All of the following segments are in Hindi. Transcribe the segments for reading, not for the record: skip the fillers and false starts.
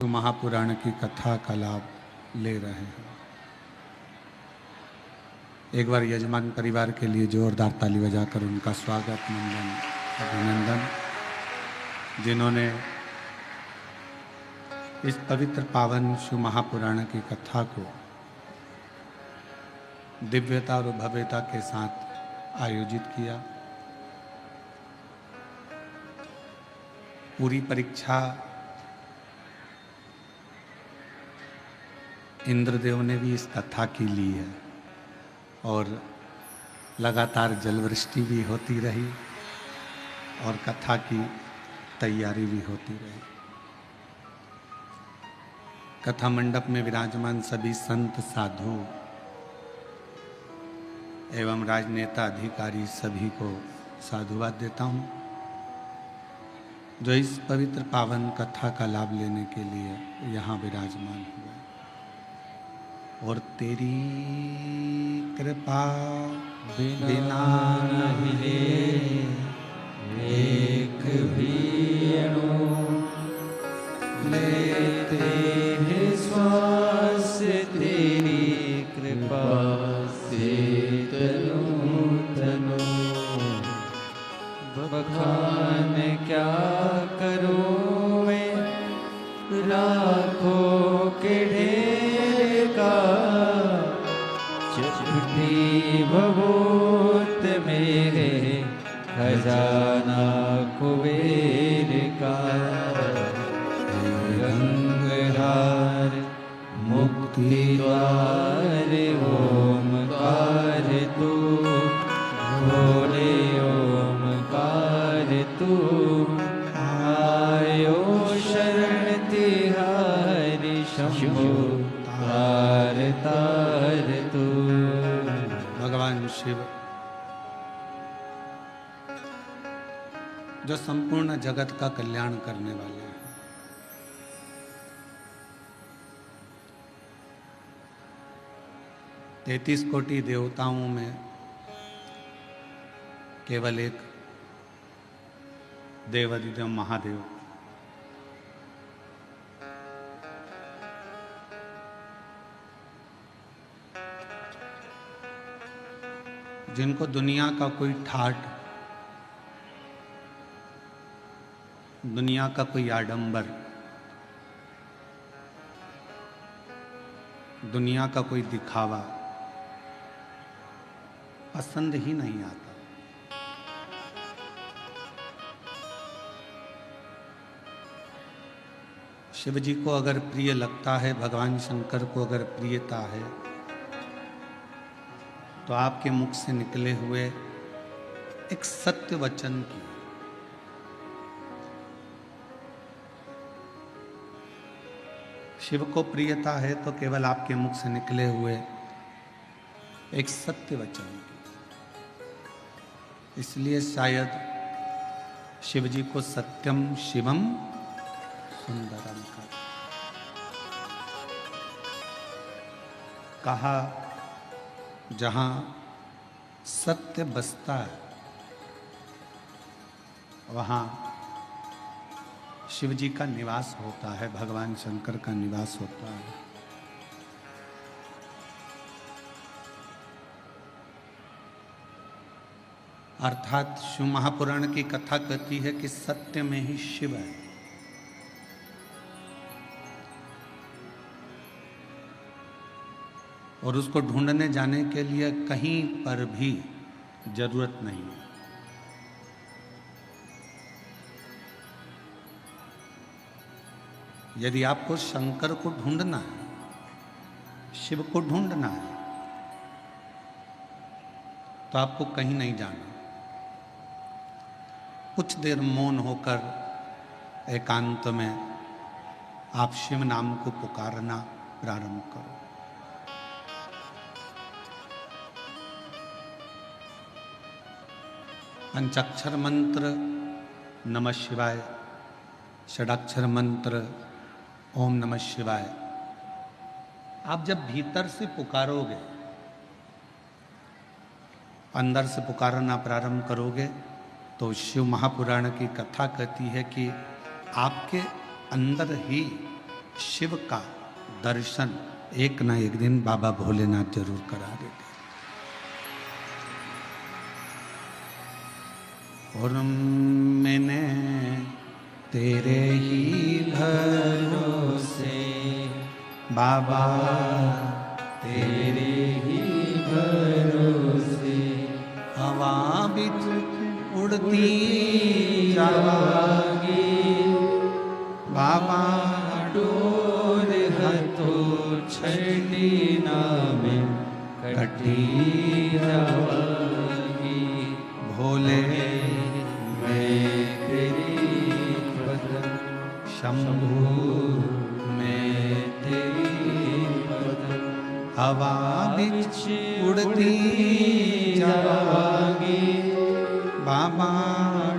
तो महापुराण की कथा का लाभ ले रहे हैं। एक बार यजमान परिवार के लिए जोरदार ताली बजाकर उनका स्वागत, नंदन, अभिनंदन, जिन्होंने इस पवित्र पावन शिव महापुराण की कथा को दिव्यता और भव्यता के साथ आयोजित किया। पूरी परीक्षा इंद्रदेव ने भी इस कथा की ली है और लगातार जलवृष्टि भी होती रही और कथा की तैयारी भी होती रही। कथा मंडप में विराजमान सभी संत, साधु एवं राजनेता, अधिकारी सभी को साधुवाद देता हूँ, जो इस पवित्र पावन कथा का लाभ लेने के लिए यहाँ विराजमान हुए। और तेरी कृपा बिना नहीं एक भी अणु लेते हैं श्वास, तेरी कृपा से तनु तनु बखान क्या करूं मैं लाखों के ढेर का, चुटकी भभूत मेरे खजाना कुबेर का, गंगधार मुक्ति द्वार ओमकार तू, भोले ओमकार तू, आयो शरण तिहारी शंभो तार तार तू। भगवान शिव जो संपूर्ण जगत का कल्याण करने वाले हैं, तैतीस कोटि देवताओं में केवल एक देवाधिदेव महादेव, जिनको दुनिया का कोई ठाठ, दुनिया का कोई आडंबर, दुनिया का कोई दिखावा पसंद ही नहीं आता। शिव जी को अगर प्रिय लगता है, भगवान शंकर को अगर प्रियता है, तो आपके मुख से निकले हुए एक सत्य वचन की, शिव को प्रियता है तो केवल आपके मुख से निकले हुए एक सत्य वचन की। इसलिए शायद शिव जी को सत्यम शिवम सुंदरम कहा। जहां सत्य बसता है वहां शिव जी का निवास होता है, भगवान शंकर का निवास होता है। अर्थात शिव महापुराण की कथा कहती है कि सत्य में ही शिव है। और उसको ढूंढने जाने के लिए कहीं पर भी जरूरत नहीं है। यदि आपको शंकर को ढूंढना है, शिव को ढूंढना है, तो आपको कहीं नहीं जाना। कुछ देर मौन होकर एकांत में आप शिव नाम को पुकारना प्रारंभ करो। पंचाक्षर मंत्र नमः शिवाय, षडाक्षर मंत्र ओम नमः शिवाय, आप जब भीतर से पुकारोगे, अंदर से पुकारना प्रारंभ करोगे, तो शिव महापुराण की कथा कहती है कि आपके अंदर ही शिव का दर्शन एक ना एक दिन बाबा भोलेनाथ जरूर करा देते। और मैंने तेरे ही भरोसे बाबा, तेरे ही भरोसे हवा बिच उड़ती जावागी बाबा, डोर हथो छड़ी नामे कटी जावागी भोले मैं तेरी भजन, शंभू मैं तेरी भजन, हवा बिच उड़ती जावागी बाबा,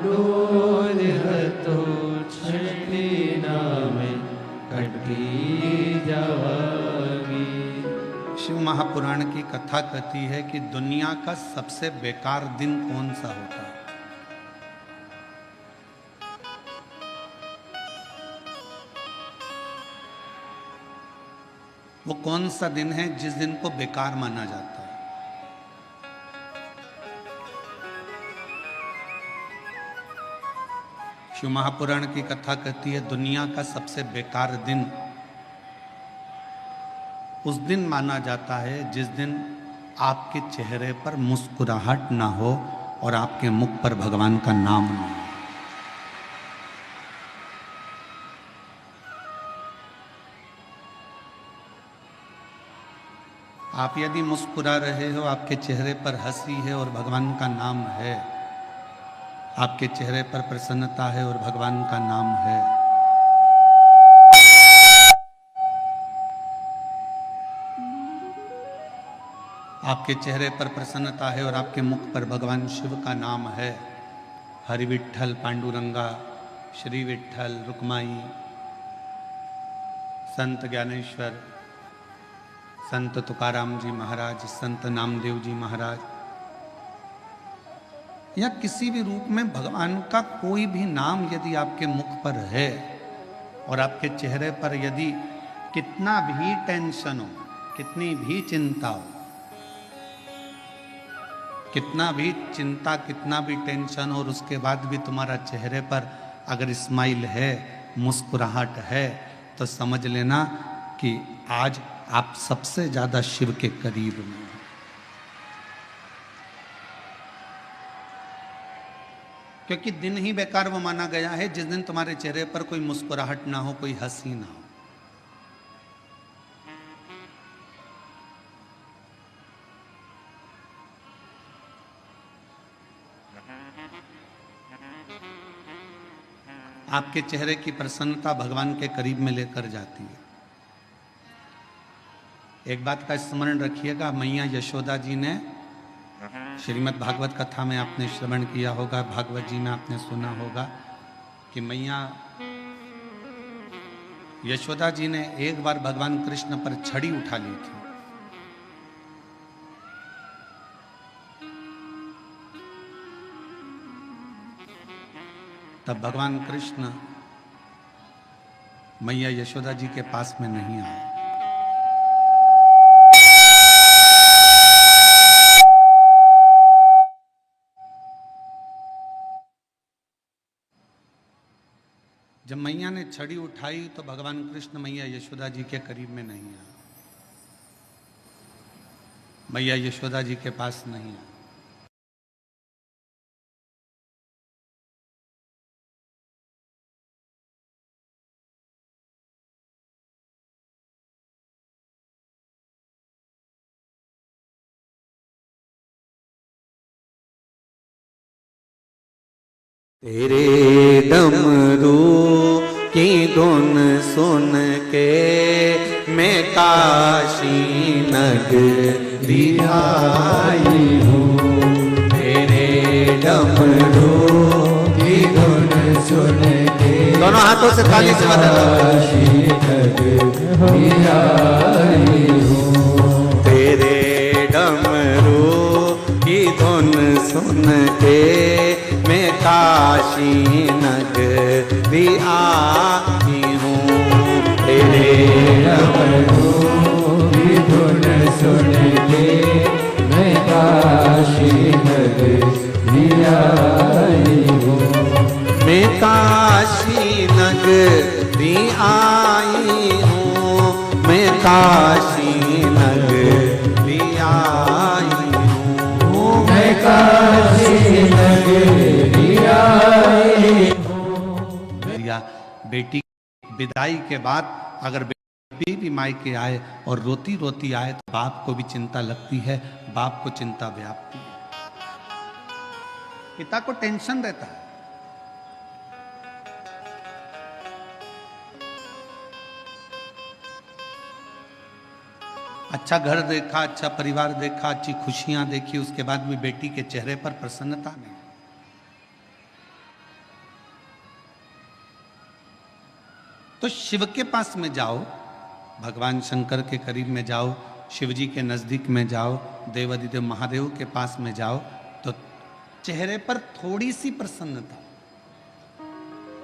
डोर हथो छड़ी नामे कटी जावागी। शिव महापुराण की कथा कहती है कि दुनिया का सबसे बेकार दिन कौन सा होता है? वो कौन सा दिन है जिस दिन को बेकार माना जाता है? शिव महापुराण की कथा कहती है दुनिया का सबसे बेकार दिन उस दिन माना जाता है जिस दिन आपके चेहरे पर मुस्कुराहट ना हो और आपके मुख पर भगवान का नाम ना हो। आप यदि मुस्कुरा रहे हो, आपके चेहरे पर हंसी है और भगवान का नाम है, आपके चेहरे पर प्रसन्नता है और भगवान का नाम है, आपके चेहरे पर प्रसन्नता है और आपके मुख पर भगवान शिव का नाम है, हरि विठ्ठल, पांडुरंगा, श्री विठ्ठल, रुक्माई, संत ज्ञानेश्वर, संत तुकाराम जी महाराज, संत नामदेव जी महाराज, या किसी भी रूप में भगवान का कोई भी नाम यदि आपके मुख पर है और आपके चेहरे पर यदि कितना भी टेंशन हो, कितनी भी चिंता हो, कितना भी चिंता, कितना भी टेंशन हो, और उसके बाद भी तुम्हारा चेहरे पर अगर स्माइल है, मुस्कुराहट है, तो समझ लेना कि आज आप सबसे ज्यादा शिव के करीब में। क्योंकि दिन ही बेकार वो माना गया है जिस दिन तुम्हारे चेहरे पर कोई मुस्कुराहट ना हो, कोई हंसी ना हो। आपके चेहरे की प्रसन्नता भगवान के करीब में लेकर जाती है। एक बात का स्मरण रखिएगा, मैया यशोदा जी ने श्रीमद् भागवत कथा में आपने श्रवण किया होगा, भागवत जी में आपने सुना होगा कि मैया यशोदा जी ने एक बार भगवान कृष्ण पर छड़ी उठा ली थी। तब भगवान कृष्ण मैया यशोदा जी के पास में नहीं आए। जब मैया ने छड़ी उठाई तो भगवान कृष्ण मैया यशोदा जी के करीब में नहीं आए, मैया यशोदा जी के पास नहीं आए। तेरे डमरू की धुन सुन के मैं काशी नगरी आई हूँ। तेरे डमरू की धुन सुन के दोनों हाथों से ताली से काशी नगरी आई हूँ। तेरे डमरू की धुन सुन के मैं काशी नगरी आई हूँ। तेरे डमरू की धुन सुन के मैं काशी नगरी आई हूँ। मैं काशी नगरी आई हूँ, मैं काशी नगरी आई हूँ, मैं काशी नगरी आई हूँ। या बेटी विदाई के बाद अगर बेटी भी मायके आए और रोती रोती आए तो बाप को भी चिंता लगती है, बाप को चिंता व्यापती है, पिता को टेंशन रहता है। अच्छा घर देखा, अच्छा परिवार देखा, अच्छी खुशियां देखी, उसके बाद भी बेटी के चेहरे पर प्रसन्नता नहीं। तो शिव के पास में जाओ, भगवान शंकर के करीब में जाओ, शिव जी के नजदीक में जाओ, देवाधिदेव महादेव के पास में जाओ, तो चेहरे पर थोड़ी सी प्रसन्नता।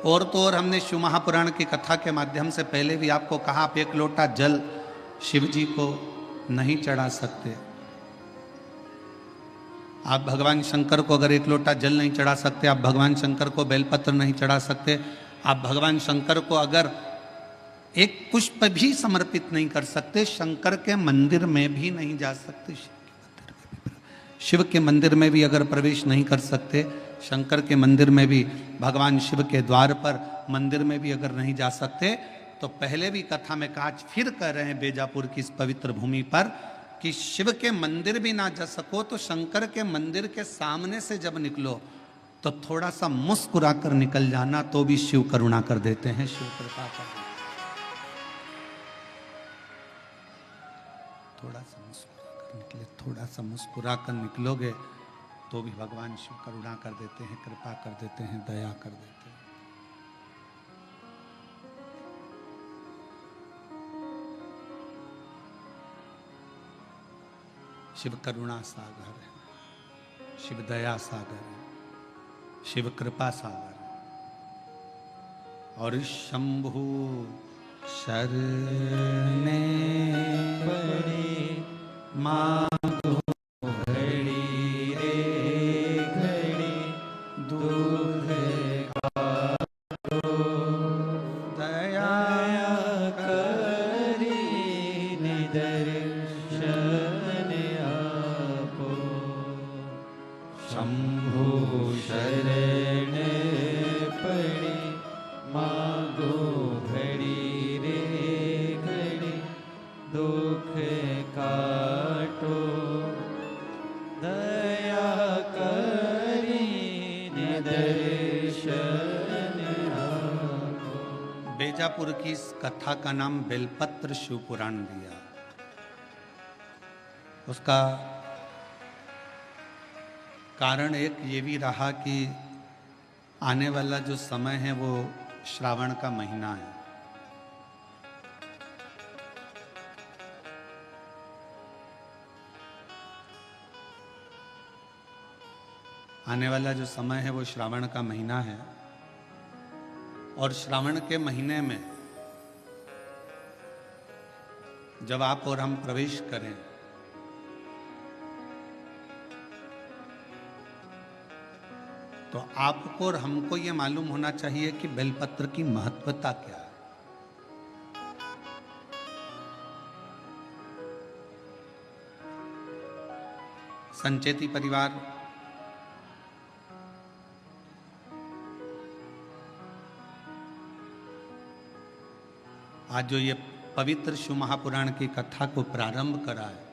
और तो और हमने शिव महापुराण की कथा के माध्यम से पहले भी आपको कहा, आप एक लोटा जल शिव जी को नहीं चढ़ा सकते। आप भगवान शंकर को अगर एक लोटा जल नहीं चढ़ा सकते, आप भगवान शंकर को बेलपत्र नहीं चढ़ा सकते, आप भगवान शंकर को अगर एक पुष्प भी समर्पित नहीं कर सकते, शंकर के मंदिर में भी नहीं जा सकते, शिव के मंदिर में भी अगर प्रवेश नहीं कर सकते, शंकर के मंदिर में भी, भगवान शिव के द्वार पर मंदिर में भी अगर नहीं जा सकते, तो पहले भी कथा में कहा, फिर कह रहे हैं बेजापुर की इस पवित्र भूमि पर कि शिव के मंदिर भी ना जा सको तो शंकर के मंदिर के सामने से जब निकलो तो थोड़ा सा मुस्कुरा कर निकल जाना, तो भी शिव करुणा कर देते हैं, शिव कृपा कर देते हैं। थोड़ा सा मुस्कुरा कर निकले, थोड़ा सा मुस्कुरा कर निकलोगे तो भी भगवान शिव करुणा कर देते हैं, कृपा कर देते हैं, दया कर देते हैं। शिव करुणा सागर है, शिव दया सागर है, शिव कृपा सागर है। और शंभु शरणे पड़ी मांगो घड़ी रे घड़ी, दुख काटो दया करी दर्शन आपो। शंभु शरण पड़ी मांगो घड़ी रे घड़ी, दुख काटो दया करी दर्शन आपो। बेजापुर की इस कथा का नाम बेलपत्र शिव पुराण दिया। उसका कारण एक ये भी रहा कि आने वाला जो समय है वो श्रावण का महीना है। आने वाला जो समय है वो श्रावण का महीना है, और श्रावण के महीने में जब आप और हम प्रवेश करें तो आपको और हमको ये मालूम होना चाहिए कि बेलपत्र की महत्वता क्या है। संचेती परिवार आज जो ये पवित्र शिव महापुराण की कथा को प्रारंभ करा है,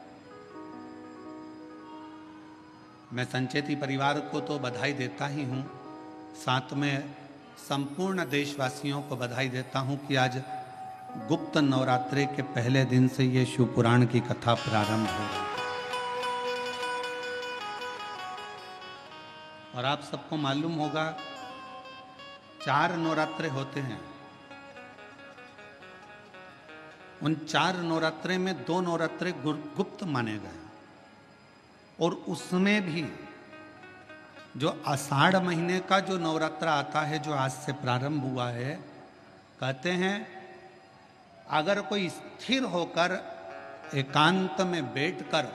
मैं संचेती परिवार को तो बधाई देता ही हूँ, साथ में संपूर्ण देशवासियों को बधाई देता हूँ कि आज गुप्त नवरात्रे के पहले दिन से ये शिव पुराण की कथा प्रारंभ हो रही है। और आप सबको मालूम होगा 4 नवरात्रे होते हैं। उन 4 नवरात्रे में 2 नवरात्रे गुप्त माने गए, और उसमें भी जो आषाढ़ महीने का जो नवरात्रा आता है, जो आज से प्रारंभ हुआ है, कहते हैं अगर कोई स्थिर होकर एकांत में बैठकर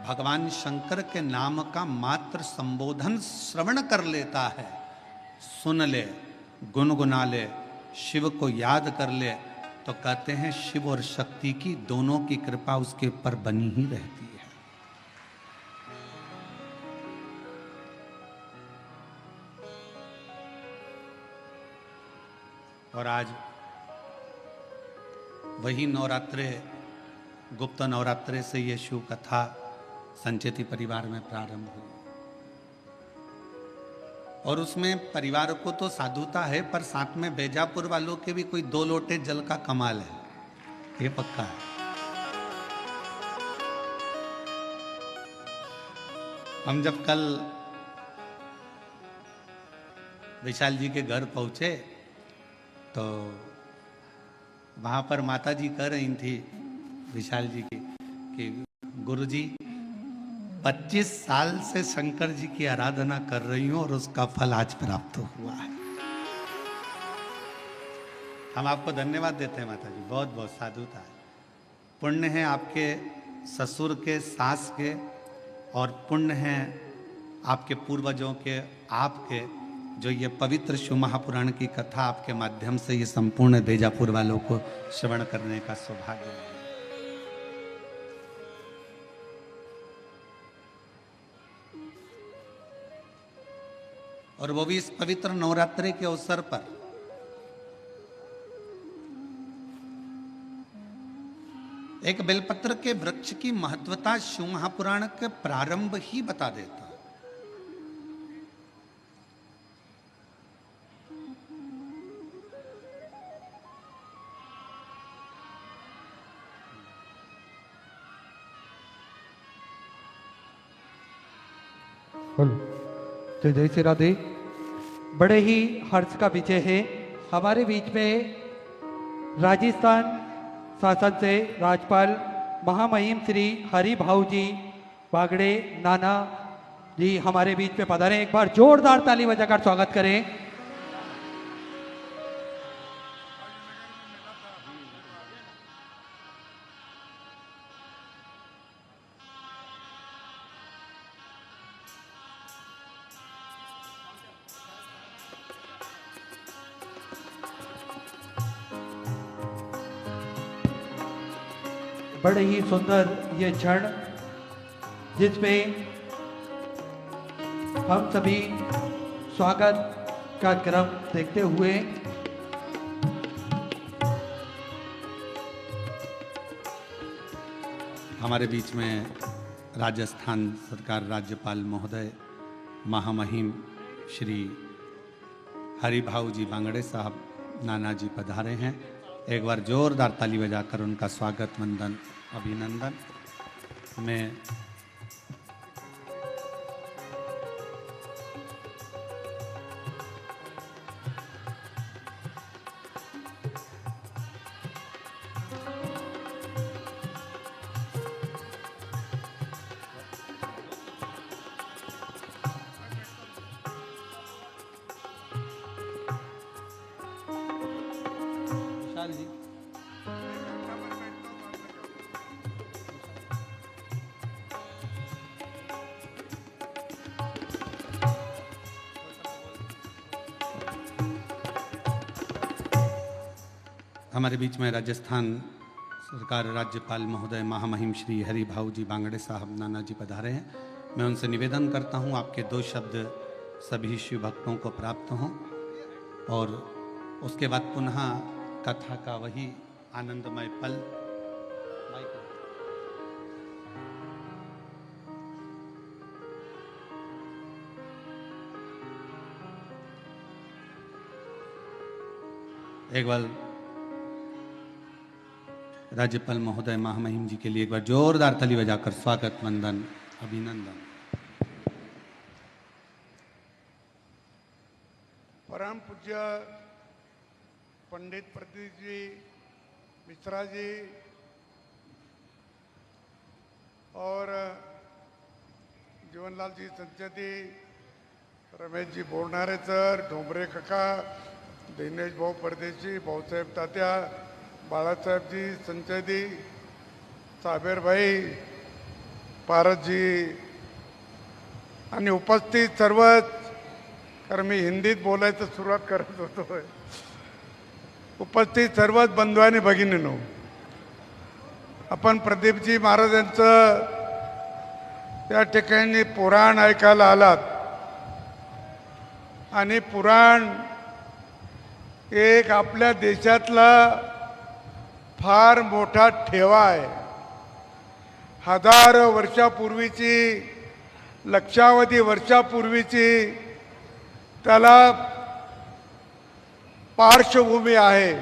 भगवान शंकर के नाम का मात्र संबोधन श्रवण कर लेता है, सुन ले, गुनगुना ले, शिव को याद कर ले, तो कहते हैं शिव और शक्ति की दोनों की कृपा उसके ऊपर बनी ही रहती है। और आज वही नवरात्रे, गुप्त नवरात्रे से ये शिव कथा संचेती परिवार में प्रारंभ हुई। और उसमें परिवार को तो साधुता है, पर साथ में बेजापुर वालों के भी कोई 2 लोटे जल का कमाल है, ये पक्का है। हम जब कल विशाल जी के घर पहुंचे तो वहां पर माता जी कह रही थी विशाल जी की कि गुरुजी 25 साल से शंकर जी की आराधना कर रही हूं और उसका फल आज प्राप्त हुआ है। हम आपको धन्यवाद देते हैं माता जी, बहुत बहुत साधुता है। पुण्य है आपके ससुर के, सास के, और पुण्य है आपके पूर्वजों के, आपके, जो ये पवित्र शिव महापुराण की कथा आपके माध्यम से ये संपूर्ण बेजापुर वालों को श्रवण करने का सौभाग्य है। और वो भी इस पवित्र नवरात्रि के अवसर पर। एक बेलपत्र के वृक्ष की महत्वता शिव महापुराण के प्रारंभ ही बता देता है। तो जय श्री राधे। बड़े ही हर्ष का विषय है, हमारे बीच में राजस्थान शासन से राज्यपाल महामहिम श्री हरि भाऊ जी बागड़े नाना जी हमारे बीच में पधारे। एक बार जोरदार ताली बजाकर स्वागत करें। बड़े ही सुंदर ये क्षण जिसमें हम सभी स्वागत का क्रम देखते हुए हमारे बीच में राजस्थान सरकार राज्यपाल महोदय महामहिम श्री हरि भाऊ जी बांगड़े साहब नाना जी पधारे हैं। एक बार जोरदार ताली बजाकर उनका स्वागत, वंदन, अभिनंदन। मैं जी हमारे बीच में राजस्थान सरकार राज्यपाल महोदय महामहिम श्री हरि भाऊ जी बांगड़े साहब नाना जी पधारे हैं। मैं उनसे निवेदन करता हूं आपके 2 शब्द सभी शिव भक्तों को प्राप्त हों और उसके बाद पुनः कथा का वही आनंदमय पल। एक बार राज्यपाल महोदय महामहिम जी के लिए एक बार जोरदार ताली बजाकर स्वागत, वंदन, अभिनंदन। परम पूज्य पंडित प्रदीप जी मिश्रा जी और जीवनलाल जी संचेती, रमेश जी बोरनारे सर, डोंबरे काका, दिनेश भाऊ परदेशी, भाऊसाहेब तात्या, बाळासाहेबजी, संजयजी, साबेरभाई, पारसजी आणि उपस्थित सर्वच, कारण मी हिंदीत बोलायचं सुरुवात करत होतो, उपस्थित सर्वच बंधू आणि भगिनींनो, आपण प्रदीपजी महाराजांचं त्या ठिकाणी पुराण ऐकायला आलात आणि पुराण एक आपल्या देशातला फार मोठा ठेवा आहे. हजारो वर्षापूर्वीची, लक्षावधी वर्षापूर्वीची त्याला पार्श्वभूमी आहे.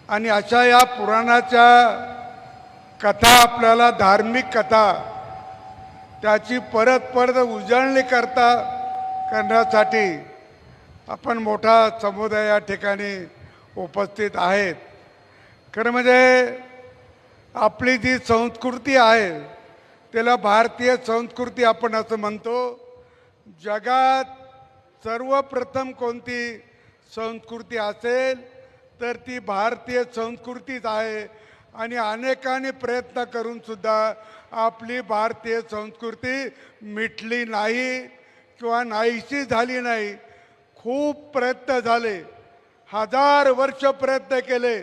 आणि अशा या पुराणाच्या कथा, आपल्याला धार्मिक कथा, त्याची परत परत उजळणी करण्यासाठी आपण मोठा समुदाय या ठिकाणी उपस्थित आहेत. खरं म्हणजे आपली जी संस्कृती आहे त्याला भारतीय संस्कृती आपण असं म्हणतो. जगात सर्वप्रथम कोणती संस्कृती असेल तर ती भारतीय संस्कृतीच आहे. आणि अनेकांनी प्रयत्न करून सुद्धा आपली भारतीय संस्कृती मिटली नाही किंवा नाहीशी झाली नाही. खूप प्रयत्न झाले, हजार वर्ष प्रयत्न केले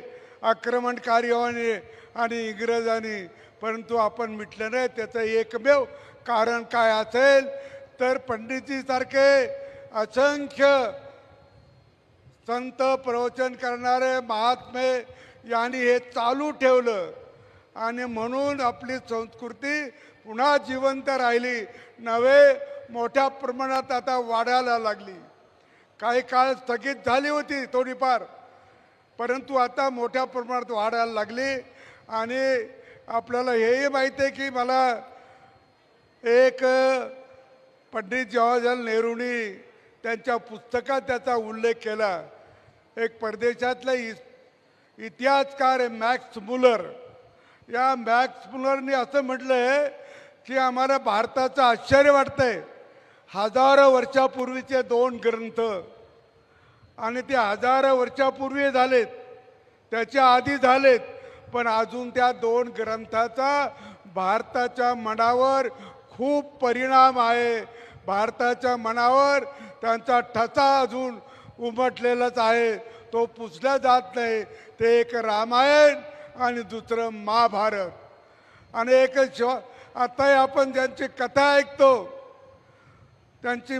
आक्रमणकार्याने आणि इंग्रजांनी, परंतु आपण मिटलं नाही. त्याचं एकमेव कारण काय असेल तर पंडितजीसारखे असंख्य संत, प्रवचन करणारे महात्मे यांनी हे चालू ठेवलं आणि म्हणून आपली संस्कृती पुन्हा जिवंत राहिली. नव्हे मोठ्या प्रमाणात आता वाढायला लागली. काही काळ स्थगित झाली होती थोडीफार, परंतु आता मोठ्या प्रमाणात वाढायला लागली. आणि आपल्याला हेही माहीत आहे की मला एक पंडित जवाहरलाल नेहरूंनी त्यांच्या पुस्तकात त्याचा उल्लेख केला. एक परदेशातला इतिहासकार मॅक्स मुलर, या मॅक्स मुलरने असं म्हटलं आहे की आम्हाला भारताचं आश्चर्य वाटतंय. हजारो वर्षापूर्वीचे 2 ग्रंथ, आणि ते हजारो वर्षापूर्वी झालेत, त्याच्या आधी झालेत, पण अजून त्या 2 ग्रंथाचा भारताच्या मनावर खूप परिणाम आहे. भारताच्या मनावर त्यांचा ठसा अजून उमटलेलाच आहे, तो पुसला जात नाही. ते एक रामायण आणि दुसरं महाभारत. आणि एक आता आपण ज्यांची कथा ऐकतो, त्यांची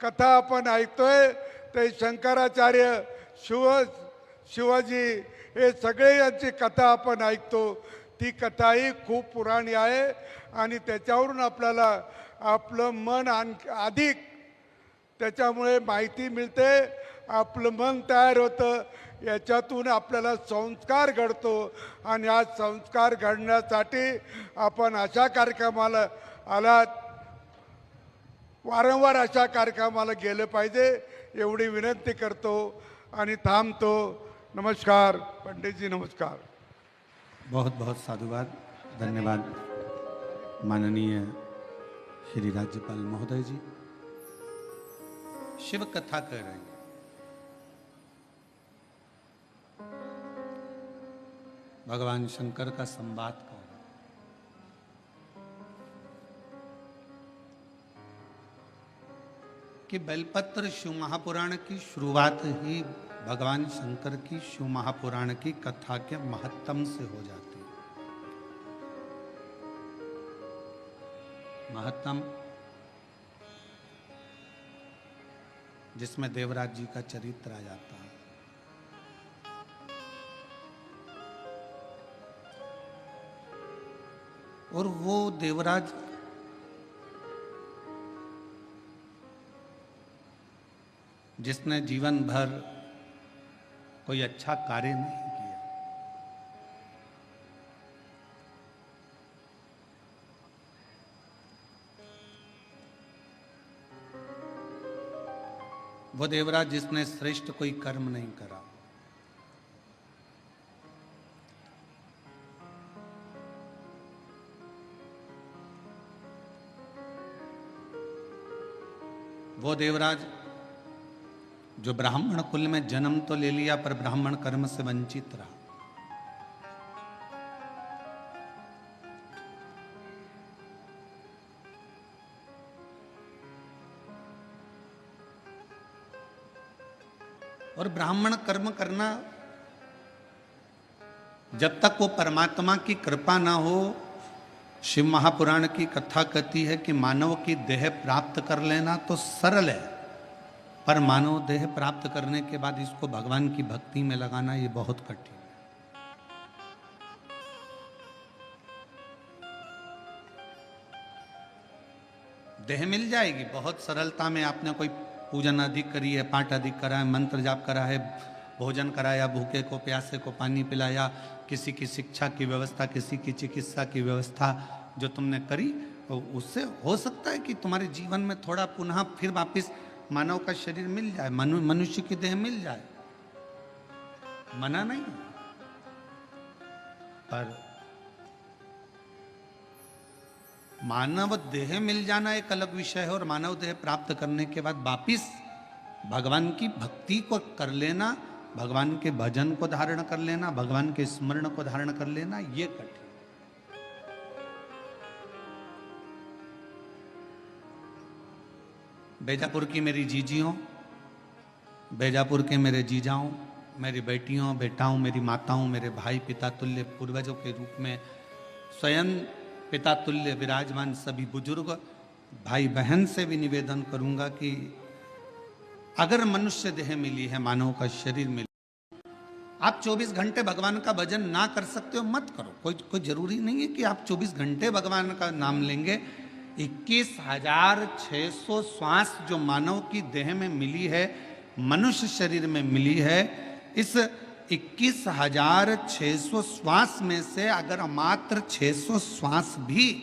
कथा आपण ऐकतोय ते शंकराचार्य, शिवाजी, हे सगळे यांची कथा आपण ऐकतो. ती कथाही खूप पुराणी आहे आणि त्याच्यावरून आपल्याला आपलं मन अधिक त्याच्यामुळे माहिती मिळते. आपलं मन तयार होतं, याच्यातून आपल्याला संस्कार घडतो. आणि आज संस्कार घडण्यासाठी आपण अशा कार्यक्रमाला आलात, वारंवार अशा कार्यक्रमाला गेलं पाहिजे एवढी विनंती करतो आणि थांबतो. नमस्कार पंडितजी, नमस्कार. बहुत बहुत साधुवाद, धन्यवाद माननीय श्री राज्यपाल महोदय जी. शिव कथा कर रहे हैं. भगवान शंकर का संवाद कर रहे हैं. कि बेलपत्र शिव महापुराण की शुरुआत ही भगवान शंकर की शिव महापुराण की कथा के महत्तम से हो जाती है. महत्तम जिसमें देवराज जी का चरित्र आ जाता है. और वो देवराज जिसने जीवन भर कोई अच्छा कार्य नहीं किया, वो देवराज जिसने श्रेष्ठ कोई कर्म नहीं करा, वो देवराज जो ब्राह्मण कुल में जन्म तो ले लिया पर ब्राह्मण कर्म से वंचित रहा। और ब्राह्मण कर्म करना जब तक वो परमात्मा की कृपा ना हो, शिव महापुराण की कथा कहती है कि मानव की देह प्राप्त कर लेना तो सरल है, पर मानव देह प्राप्त करने के बाद इसको भगवान की भक्ति में लगाना ये बहुत कठिन है। देह मिल जाएगी बहुत सरलता में। आपने कोई पूजन अधिक करी है, पाठ अधिक करा है, मंत्र जाप करा है, भोजन कराया, भूखे को प्यासे को पानी पिलाया, किसी की शिक्षा की व्यवस्था, किसी की चिकित्सा की व्यवस्था जो तुमने करी, तो उससे हो सकता है कि तुम्हारे जीवन में थोड़ा पुनः फिर वापस मानव का शरीर मिल जाए, मनुष्य की देह मिल जाए, मना नहीं। पर मानव देह मिल जाना एक अलग विषय है, और मानव देह प्राप्त करने के बाद वापिस भगवान की भक्ति को कर लेना, भगवान के भजन को धारण कर लेना, भगवान के स्मरण को धारण कर लेना, ये कठिन। बेजापुर की मेरी जीजियों, बेजापुर के मेरे जीजाओं, मेरी बेटियों बेटाओं, मेरी माताओं, मेरे भाई, पिता तुल्य पूर्वजों के रूप में स्वयं पिता तुल्य विराजमान सभी बुजुर्ग भाई बहन से भी निवेदन करूंगा कि अगर मनुष्य देह मिली है, मानव का शरीर मिला, आप 24 घंटे भगवान का भजन ना कर सकते हो मत करो। कोई जरूरी नहीं है कि आप 24 घंटे भगवान का नाम लेंगे। 21,600 श्वास जो मानव की देह में मिली है, मनुष्य शरीर में मिली है, इस 21,600 श्वास में से अगर मात्र 600 श्वास भी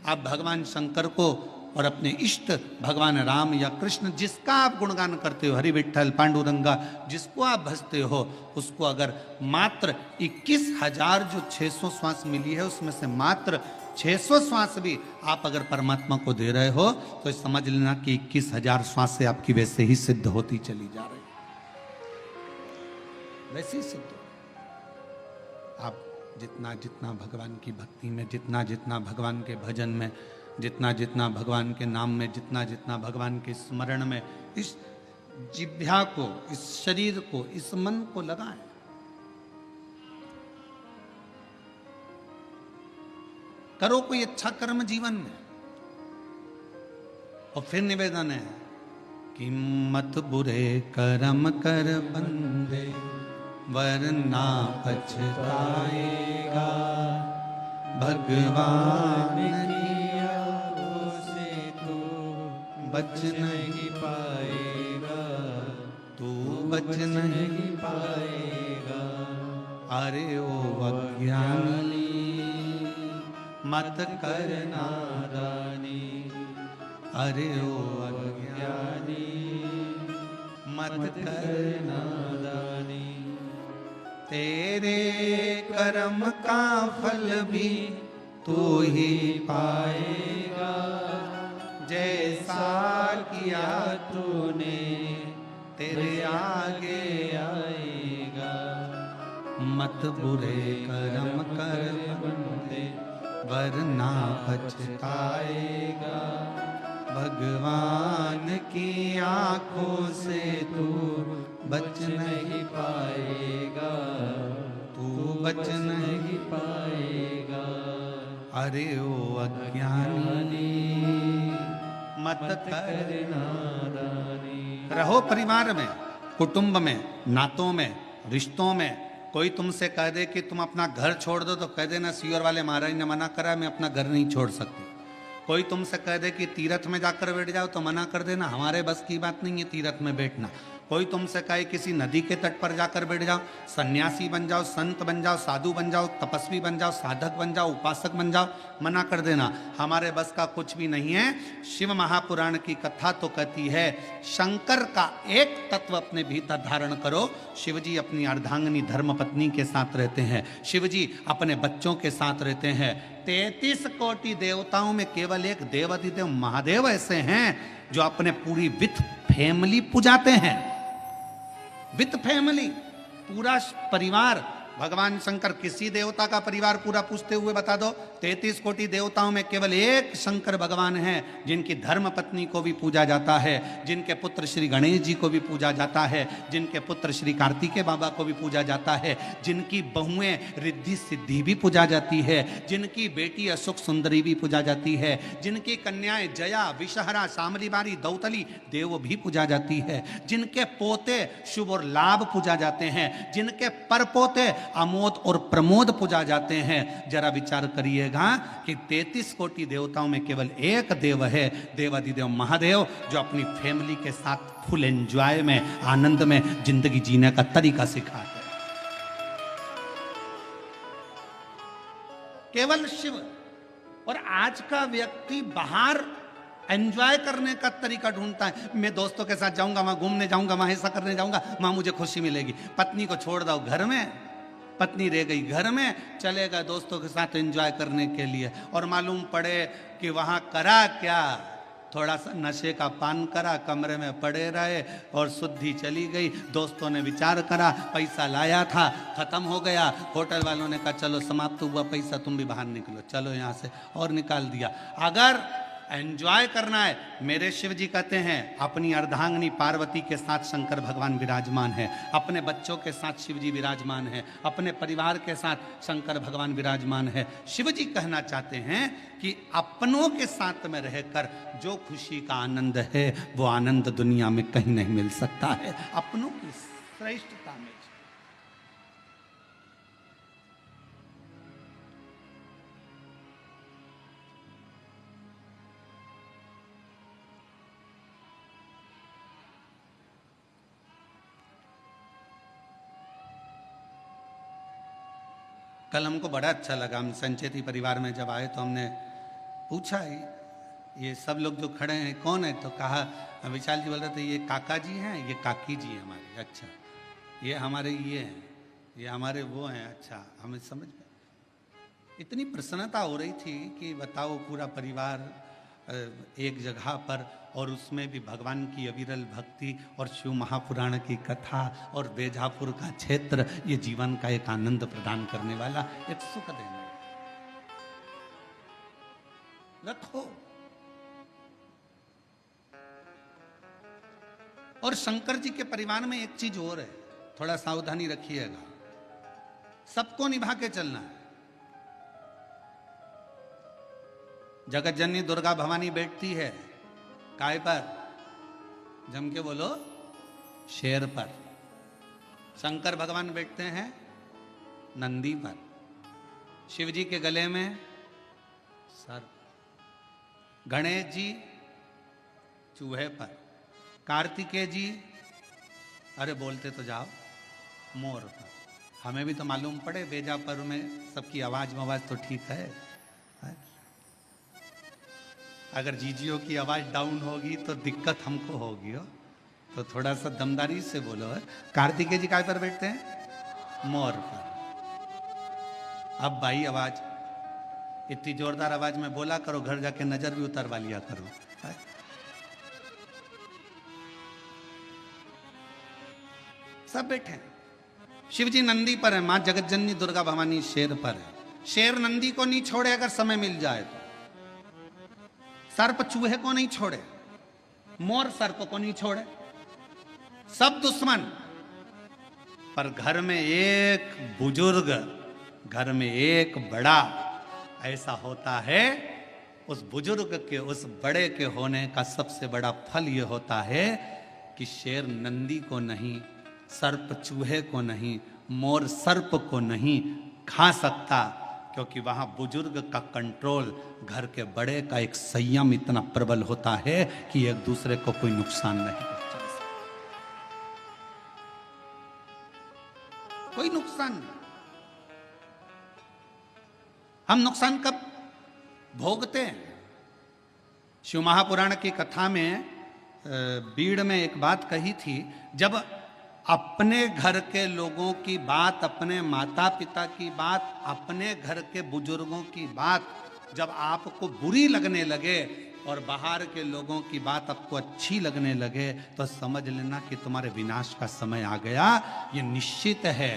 आप भगवान शंकर को और अपने इष्ट भगवान राम या कृष्ण, जिसका आप गुणगान करते हो, हरि विठ्ठल पांडुरंगा, जिसको आप भजते हो, उसको अगर मात्र 21,000 जो 600 श्वास मिली है उसमें से मात्र 600 श्वास भी आप अगर परमात्मा को दे रहे हो, तो समझ लेना कि 21,000 श्वास से आपकी वैसे ही सिद्ध होती चली जा रही, वैसे ही सिद्ध हो। आप जितना जितना भगवान की भक्ति में, जितना जितना भगवान के भजन में, जितना जितना भगवान के नाम में, जितना जितना भगवान के स्मरण में इस जिह्वा को, इस शरीर को, इस मन को लगाएं। करो कोई अच्छा कर्म जीवन में। और फिर निवेदन है कि मत बुरे कर्म कर बंदे, वरना पछताएगा भगवान की आंखों से तू बच नहीं पाएगा, तू बच नहीं पाएगा। अरे ओ अज्ञानी मत कर नादानी, अरे ओ अज्ञानी मत कर नादानी। तेरे कर्म का फल भी तू ही पाएगा, जैसा किया तूने तेरे आगे आएगा। मत बुरे कर्म कर बंदे, वरना पछताएगा भगवान की आंखों से तू बच नहीं पाएगा, तू बच नहीं पाएगा। अरे ओ अज्ञानी मत कर नादानी। रहो परिवार में, कुटुंब में, नातों में, रिश्तों में। कोई तुमसे कह दे कि तुम अपना घर छोड़ दो, तो कह देना सीवर वाले महाराज ने मना करा, मैं अपना घर नहीं छोड़ सकती। कोई तुमसे कह दे कि तीर्थ में जाकर बैठ जाओ, तो मना कर देना, हमारे बस की बात नहीं है तीर्थ में बैठना। कोई तुमसे कहे किसी नदी के तट पर जाकर बैठ जाओ, सन्यासी बन जाओ, संत बन जाओ, साधु बन जाओ, तपस्वी बन जाओ, साधक बन जाओ, उपासक बन जाओ, मना कर देना, हमारे बस का कुछ भी नहीं है। शिव महापुराण की कथा तो कहती है शंकर का एक तत्व अपने भीतर धारण करो। शिवजी अपनी अर्धांगिनी धर्मपत्नी के साथ रहते हैं, शिवजी अपने बच्चों के साथ रहते हैं। 33 कोटि देवताओं में केवल एक देवाधिदेव महादेव ऐसे हैं जो अपने पूरी विथ फैमिली पुजाते हैं। विथ फैमिली, पूरा परिवार। भगवान शंकर किसी देवता का परिवार पूरा पूछते हुए बता दो। 33 कोटि देवताओं में केवल एक शंकर भगवान हैं जिनकी धर्म पत्नी को भी पूजा जाता है, जिनके पुत्र श्री गणेश जी को भी पूजा जाता है, जिनके पुत्र श्री कार्तिकेय बाबा को भी पूजा जाता है, जिनकी बहुएं रिद्धि सिद्धि भी पूजा जाती है, जिनकी बेटी अशोक सुंदरी भी पूजा जाती है, जिनकी कन्याएं जया, विषहरा, शामली बारी, दौतली देव भी पूजा जाती है, जिनके पोते शुभ और लाभ पूजा जाते हैं, जिनके परपोते अमोद और प्रमोद पूजा जाते हैं। जरा विचार करिएगा कि 33 कोटि देवताओं में केवल एक देव है, देवाधिदेव महादेव, जो अपनी फैमिली के साथ फुल एंजॉय में, आनंद में जिंदगी जीने का तरीका सिखाते हैं। केवल शिव। और आज का व्यक्ति बाहर एंजॉय करने का तरीका ढूंढता है। मैं दोस्तों के साथ जाऊंगा, वहां घूमने जाऊंगा, वहां ऐसा करने जाऊंगा, वहां मुझे खुशी मिलेगी। पत्नी को छोड़ दो घर में, पत्नी रह गई घर में, चलेगा दोस्तों के साथ एंजॉय करने के लिए, और मालूम पड़े कि वहां करा क्या, थोड़ा सा नशे का पान करा, कमरे में पड़े रहे और शुद्धि चली गई। दोस्तों ने विचार करा, पैसा लाया था खत्म हो गया, होटल वालों ने कहा चलो समाप्त हुआ पैसा, तुम भी बाहर निकलो, चलो यहाँ से, और निकाल दिया। अगर एंजॉय करना है, मेरे शिव जी कहते हैं अपनी अर्धांगिनी पार्वती के साथ शंकर भगवान विराजमान है, अपने बच्चों के साथ शिव जी विराजमान है, अपने परिवार के साथ शंकर भगवान विराजमान है। शिव जी कहना चाहते हैं कि अपनों के साथ में रहकर जो खुशी का आनंद है वो आनंद दुनिया में कहीं नहीं मिल सकता है। अपनों की श्रेष्ठता में कल हमको बड़ा अच्छा लगा। हम संचेती परिवार में जब आए तो हमने पूछा ये सब लोग जो खड़े हैं कौन है, तो कहा विशाल जी बोल रहे थे ये काका जी हैं, ये काकी जी हैं हमारे। अच्छा, ये हमारे ये हैं, ये हमारे वो हैं। अच्छा, हमें समझ में इतनी प्रसन्नता हो रही थी कि बताओ, पूरा परिवार एक जगह पर, और उसमें भी भगवान की अविरल भक्ति और शिव महापुराण की कथा और बेजापुर का क्षेत्र, ये जीवन का एक आनंद प्रदान करने वाला, एक सुख देने रखो। और शंकर जी के परिवार में एक चीज और है, थोड़ा सावधानी रखिएगा, सबको निभा के चलना है। जगत जननी दुर्गा भवानी बैठती है काय पर, जम के बोलो, शेर पर। शंकर भगवान बैठते हैं नंदी पर। शिव जी के गले में सर्प, गणेश जी चूहे पर, कार्तिकेय जी अरे बोलते तो जाओ मोर पर। हमें भी तो मालूम पड़े, बेजापुर में सबकी आवाज तो ठीक है। अगर जीजियों की आवाज डाउन होगी तो दिक्कत हमको होगी हो, तो थोड़ा सा दमदारी से बोलो। कार्तिकेय जी काय पर बैठते हैं? मोर पर। अब भाई आवाज इतनी जोरदार आवाज में बोला करो, घर जाके नजर भी उतरवा लिया करो। सब बैठे हैं। शिव जी नंदी पर है, मां जगत जननी दुर्गा भवानी शेर पर है। शेर नंदी को नहीं छोड़े अगर समय मिल जाए तो, सर्प चूहे को नहीं छोड़े, मोर सर्प को नहीं छोड़े, सब दुश्मन। पर घर में एक बुजुर्ग, घर में एक बड़ा ऐसा होता है, उस बुजुर्ग के, उस बड़े के होने का सबसे बड़ा फल यह होता है कि शेर नंदी को नहीं, सर्प चूहे को नहीं, मोर सर्प को नहीं खा सकता, क्योंकि वहां बुजुर्ग का कंट्रोल, घर के बड़े का एक संयम इतना प्रबल होता है कि एक दूसरे को कोई नुकसान नहीं पहुंचा सकता। कोई नुकसान नहीं। हम नुकसान कब भोगते हैं? शिव महापुराण की कथा में बीड़ में एक बात कही थी, जब अपने घर के लोगों की बात, अपने माता पिता की बात, अपने घर के बुजुर्गों की बात जब आपको बुरी लगने लगे और बाहर के लोगों की बात आपको अच्छी लगने लगे तो समझ लेना कि तुम्हारे विनाश का समय आ गया, ये निश्चित है।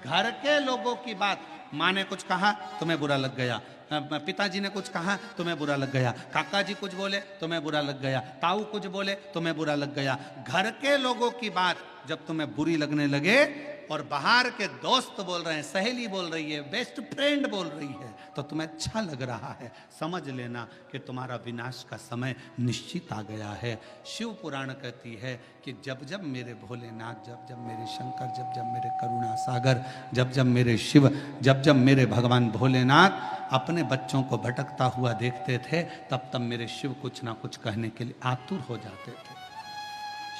घर के लोगों की बात, माँ ने कुछ कहा तुम्हें बुरा लग गया, पिताजी ने कुछ कहा तुम्हें बुरा लग गया, काका जी कुछ बोले तुम्हें बुरा लग गया, ताऊ कुछ बोले तुम्हें बुरा लग गया। घर के लोगों की बात जब तुम्हें बुरी लगने लगे और बाहर के दोस्त बोल रहे हैं, सहेली बोल रही है, बेस्ट फ्रेंड बोल रही है, तो तुम्हें अच्छा लग रहा है, समझ लेना कि तुम्हारा विनाश का समय निश्चित आ गया है। शिव पुराण कहती है कि जब जब मेरे भोलेनाथ, जब जब मेरे शंकर, जब जब मेरे करुणा सागर, जब जब मेरे शिव, जब जब मेरे भगवान भोलेनाथ अपने बच्चों को भटकता हुआ देखते थे, तब तब मेरे शिव कुछ ना कुछ कहने के लिए आतुर हो जाते थे।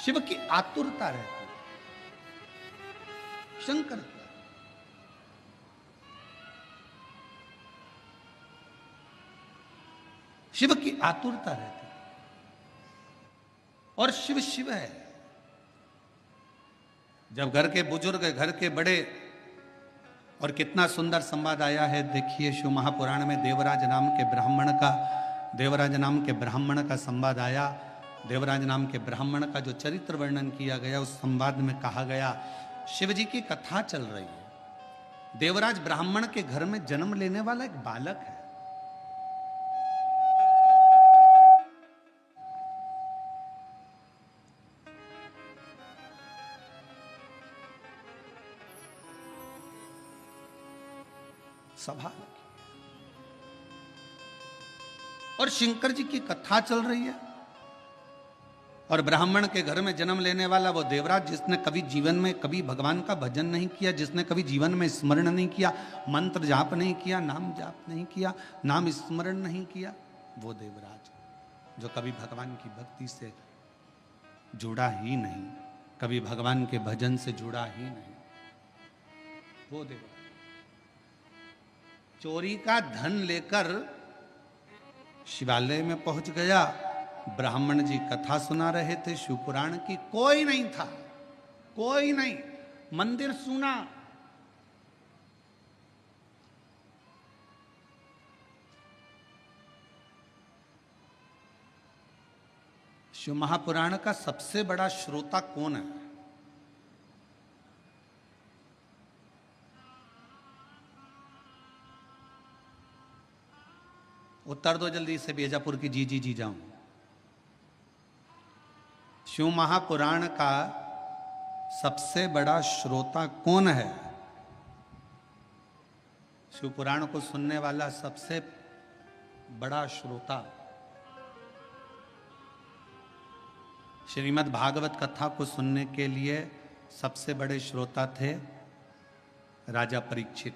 शिव की आतुरता रहती, शंकर शिव की आतुरता रहती, और शिव शिव है। जब घर के बुजुर्ग, घर के बड़े, और कितना सुंदर संवाद आया है, देखिए शिव महापुराण में देवराज नाम के ब्राह्मण का संवाद आया। देवराज नाम के ब्राह्मण का जो चरित्र वर्णन किया गया, उस संवाद में कहा गया, शिव जी की कथा चल रही है। देवराज ब्राह्मण के घर में जन्म लेने वाला एक बालक है। सभा और शंकर जी की कथा चल रही है, और ब्राह्मण के घर में जन्म लेने वाला वो देवराज, जिसने कभी जीवन में कभी भगवान का भजन नहीं किया, जिसने कभी जीवन में स्मरण नहीं किया, मंत्र जाप नहीं किया, नाम जाप नहीं किया, नाम स्मरण नहीं किया, वो देवराज जो कभी भगवान की भक्ति से जुड़ा ही नहीं, कभी भगवान के भजन से जुड़ा ही नहीं, वो देवराज चोरी का धन लेकर शिवालय में पहुंच गया। ब्राह्मण जी कथा सुना रहे थे शिव पुराण की, कोई नहीं था, कोई नहीं, मंदिर सुना। शिव महापुराण का सबसे बड़ा श्रोता कौन है? उत्तर दो जल्दी से, बीजापुर की जी जी जी जाऊं। शिव महापुराण का सबसे बड़ा श्रोता कौन है? शिव पुराण को सुनने वाला सबसे बड़ा श्रोता, श्रीमद् भागवत कथा को सुनने के लिए सबसे बड़े श्रोता थे राजा परीक्षित।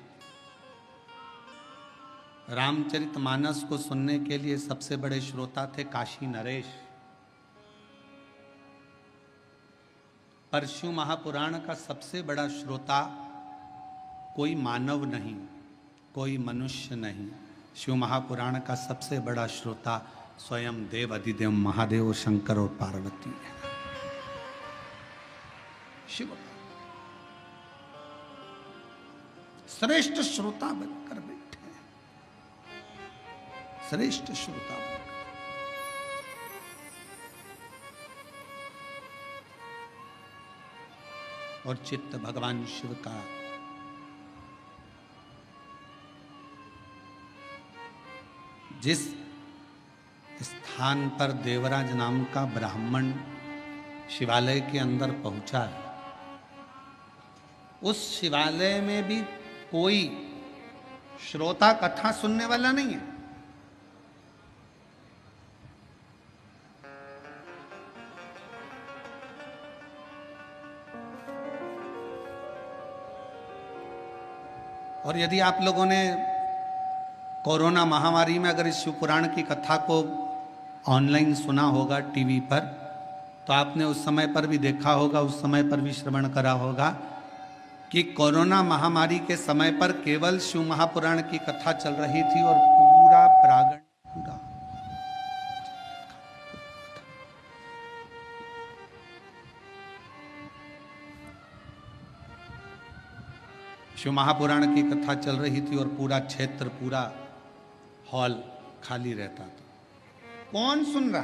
रामचरितमानस को सुनने के लिए सबसे बड़े श्रोता थे काशी नरेश। पर शिव महापुराण का सबसे बड़ा श्रोता कोई मानव नहीं, कोई मनुष्य नहीं। शिव महापुराण का सबसे बड़ा श्रोता स्वयं देव अधिदेव महादेव शंकर और पार्वती है। शिव श्रेष्ठ श्रोता बनकर बैठे हैं, श्रेष्ठ श्रोता बनकर। और चित्त भगवान शिव का जिस स्थान पर देवराज नाम का ब्राह्मण शिवालय के अंदर पहुंचा है, उस शिवालय में भी कोई श्रोता कथा सुनने वाला नहीं है। और यदि आप लोगों ने कोरोना महामारी में अगर इस शिव पुराण की कथा को ऑनलाइन सुना होगा टीवी पर, तो आपने उस समय पर भी देखा होगा, उस समय पर भी श्रवण करा होगा कि कोरोना महामारी के समय पर केवल शिव महापुराण की कथा चल रही थी और पूरा प्रांगण पूरा शिव महापुराण की कथा चल रही थी और पूरा क्षेत्र, पूरा हॉल खाली रहता था। कौन सुन रहा?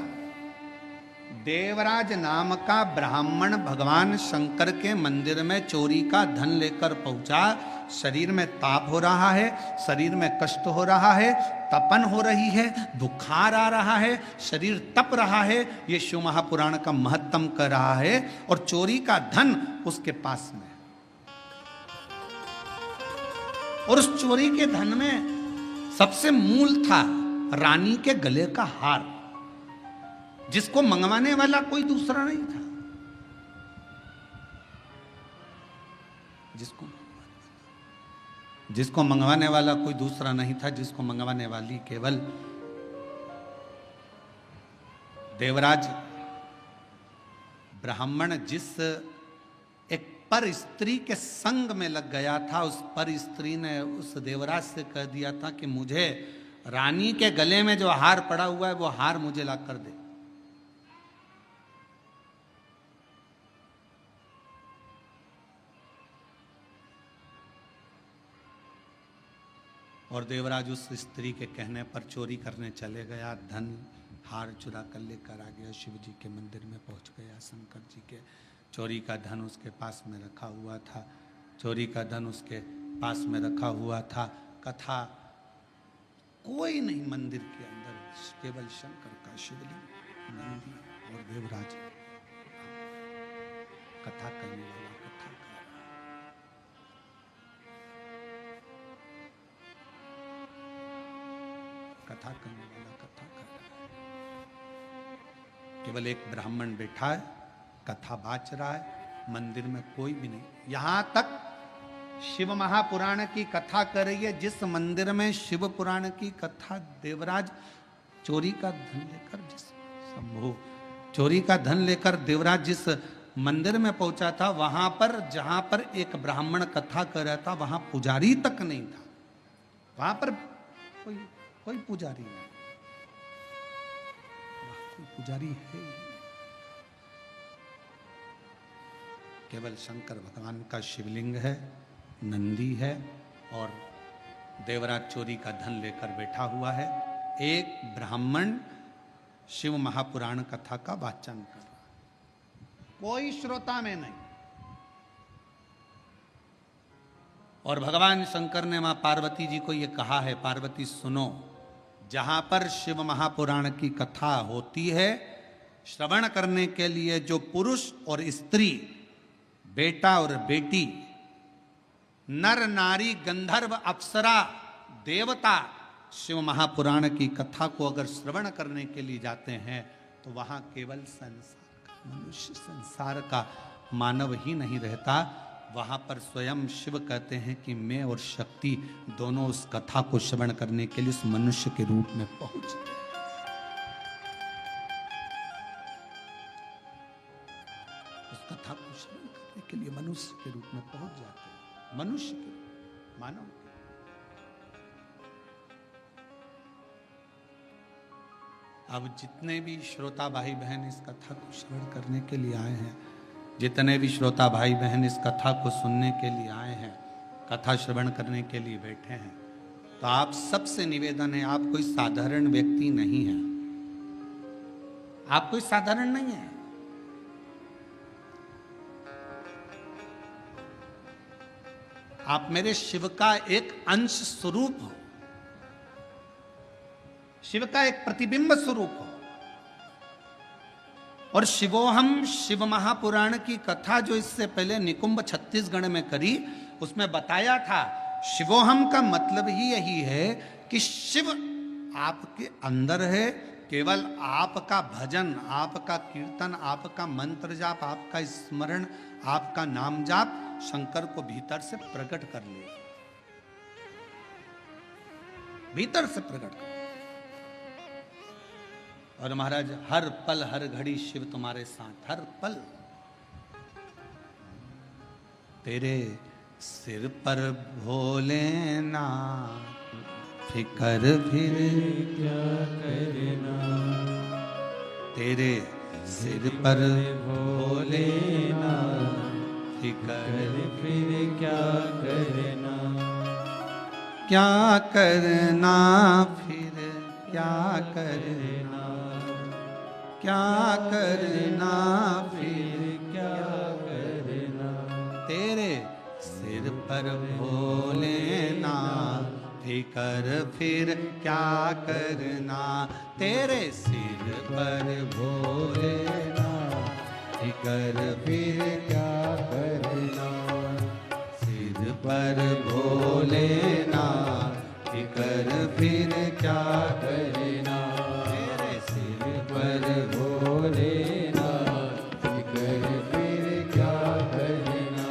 देवराज नाम का ब्राह्मण भगवान शंकर के मंदिर में चोरी का धन लेकर पहुंचा। शरीर में ताप हो रहा है, शरीर में कष्ट हो रहा है, तपन हो रही है, बुखार आ रहा है, शरीर तप रहा है। ये शिव महापुराण का महत्तम कर रहा है और चोरी का धन उसके पास में। और उस चोरी के धन में सबसे मूल था रानी के गले का हार, जिसको मंगवाने वाला कोई दूसरा नहीं था। जिसको मंगवाने वाला कोई दूसरा नहीं था, जिसको मंगवाने वाली केवल देवराज ब्राह्मण जिस एक पर स्त्री के संग में लग गया था, उस पर स्त्री ने उस देवराज से कह दिया था कि मुझे रानी के गले में जो हार पड़ा हुआ है वो हार मुझे ला कर दे। और देवराज उस स्त्री के कहने पर चोरी करने चले गया। धन हार चुरा कर लेकर आ गया, शिव जी के मंदिर में पहुंच गया। शंकर जी के चोरी का धन उसके पास में रखा हुआ था, चोरी का धन उसके पास में रखा हुआ था। कथा कोई नहीं मंदिर के अंदर, केवल शंकर का शिवलिंग, नंदी और देवराज। कथा करने वाला कथा कर रहा है। कथा करने वाला कथा कर रहा है। केवल एक ब्राह्मण बैठा है, कथा बाच रहा है, मंदिर में कोई भी नहीं। यहां तक शिव महापुराण की कथा कर रही है। जिस मंदिर में शिव पुराण की कथा, देवराज चोरी का धन लेकर, जिस शंभु चोरी का धन लेकर देवराज जिस मंदिर में पहुंचा था, वहां पर जहां पर एक ब्राह्मण कथा कर रहा था, वहां पुजारी तक नहीं था। वहां पर कोई पुजारी नहीं, कोई पुजारी है ही नहीं। केवल शंकर भगवान का शिवलिंग है, नंदी है और देवराज चोरी का धन लेकर बैठा हुआ है। एक ब्राह्मण शिव महापुराण कथा का वाचन कर रहा है, कोई श्रोता में नहीं। और भगवान शंकर ने मां पार्वती जी को यह कहा है, पार्वती सुनो, जहां पर शिव महापुराण की कथा होती है, श्रवण करने के लिए जो पुरुष और स्त्री, बेटा और बेटी, नर नारी, गंधर्व, अप्सरा, देवता शिव महापुराण की कथा को अगर श्रवण करने के लिए जाते हैं, तो वहां केवल संसार का मनुष्य, संसार का मानव ही नहीं रहता। वहां पर स्वयं शिव कहते हैं कि मैं और शक्ति दोनों उस कथा को श्रवण करने के लिए उस मनुष्य के रूप में पहुंच गए। उस कथा को श्रवण करने के लिए मनुष्य के रूप में पहुंच जाते हैं, मनुष्य के रूप, मानव के। अब जितने भी श्रोता भाई बहन इस कथा को श्रवण करने के लिए आए हैं, जितने भी श्रोता भाई बहन इस कथा को सुनने के लिए आए हैं, कथा श्रवण करने के लिए बैठे हैं, तो आप सबसे निवेदन है, आप कोई साधारण व्यक्ति नहीं है, आप कोई साधारण नहीं है। आप मेरे शिव का एक अंश स्वरूप हो, शिव का एक प्रतिबिंब स्वरूप हो। और शिवोहम शिव महापुराण की कथा जो इससे पहले निकुंभ छत्तीसगढ़ में करी, उसमें बताया था शिवोहम का मतलब ही यही है कि शिव आपके अंदर है। केवल आपका भजन, आपका कीर्तन, आपका मंत्र जाप, आपका स्मरण, आपका नाम जाप शंकर को भीतर से प्रकट कर ले, भीतर से प्रकट कर। और महाराज हर पल हर घड़ी शिव तुम्हारे साथ, हर पल। तेरे सिर पर भोलेनाथ फिकर फिर क्या करना, तेरे सिर पर भोलेनाथ फिकर फिर क्या करना, क्या करना फिर क्या करना, क्या करना फिर क्या करना, तेरे सिर पर भोलेनाथ फिकर फिर क्या करना, तेरे सिर पर भोलेनाथ फिकर फिर क्या करना, सिर पर भोलेनाथ फिकर फिर क्या करना, तेरे सिर पर भोलेनाथ फिकर फिर क्या करना,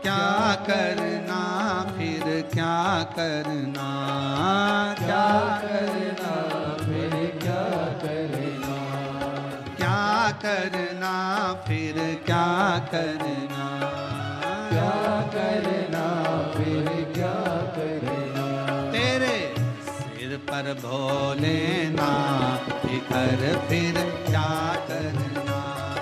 क्या करना फिर क्या करना, क्या करना फिर क्या करना, क्या करना फिर क्या करना, क्या करना फिर क्या करना, तेरे सिर पर भोलेनाथ फिकर फिर क्या करना,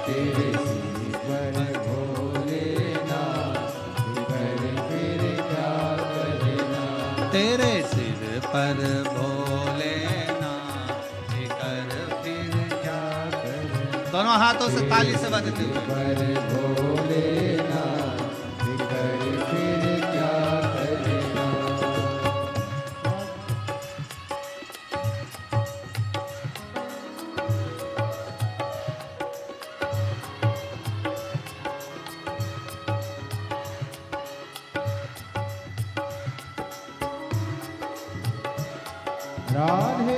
तेरे सिर पर भोलेनाथ फिकर फिर क्या करना, तेरे सिर पर भोलेनाथ फिकर फिर क्या करना। दोनों हाथों से ताली से बजते हुए पर भोलेनाथ फिकर फिर क्या करना। राधे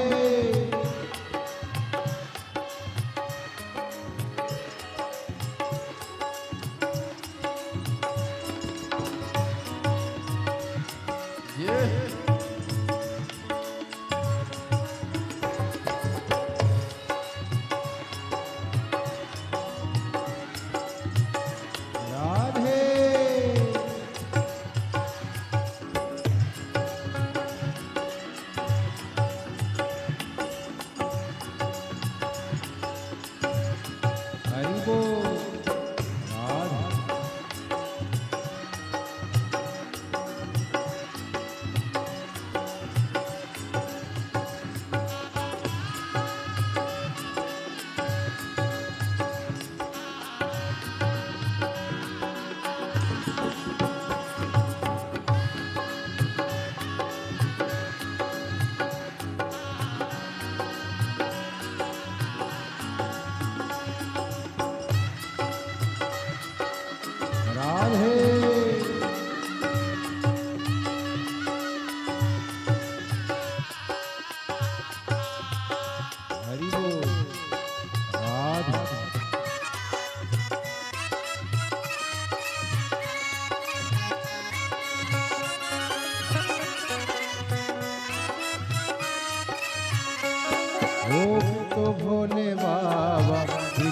तो भोले बाबा